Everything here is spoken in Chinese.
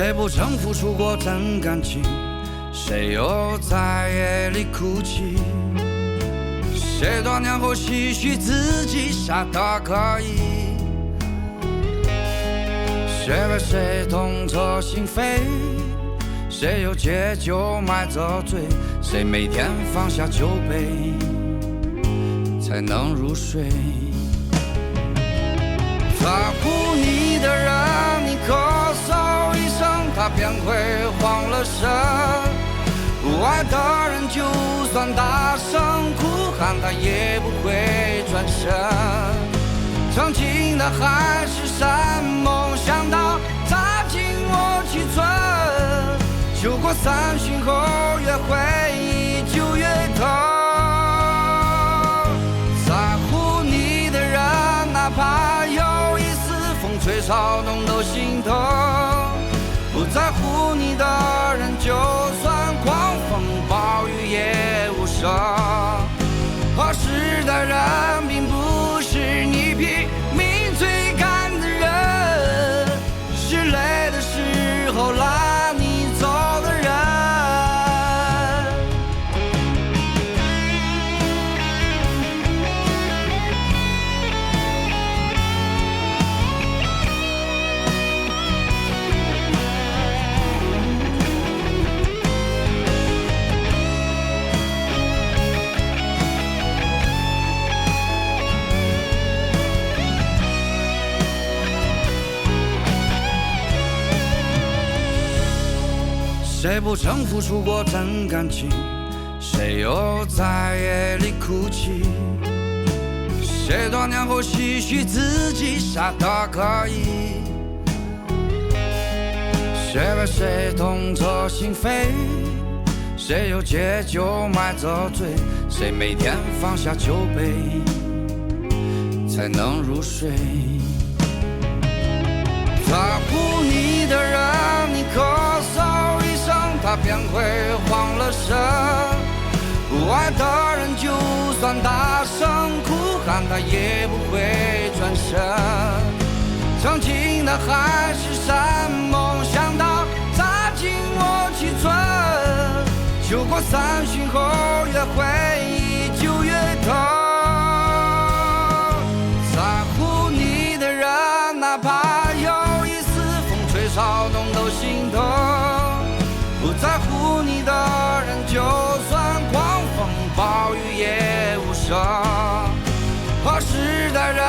谁不曾付出过真感情？谁又在夜里哭泣？谁多年后唏嘘自己傻得可以？谁为谁痛彻心扉？谁又借酒买着醉？谁每天放下酒杯才能入睡？在乎你的人，你咳嗽一声，他便会慌了神。不爱的人，就算大声哭喊，他也不会转身。曾经的海誓山盟，想到扎进我七寸。酒过三巡后，越回忆就越疼。在乎你的人，哪怕有一丝风吹草动都心疼。不在乎你的人，就算狂风暴雨也无声。合适的人并不是你拼命追赶的人，是累的时候拉你走的人。谁不曾付出过真感情？谁又在夜里哭泣？谁多年后唏嘘自己傻得可以？谁为谁痛彻心扉？谁又借酒买着醉？谁每天放下酒杯才能入睡？在乎你的人，你咳嗽一声，他便会慌了神。不爱的人，就算大声哭喊，他也不会转身。曾经的海誓山盟，想到扎进我七寸。酒过三巡后，越回忆就越疼。在乎你的人，哪怕有一丝风吹草动都心疼。不在乎你的人，就算狂风暴雨也无声。合适的人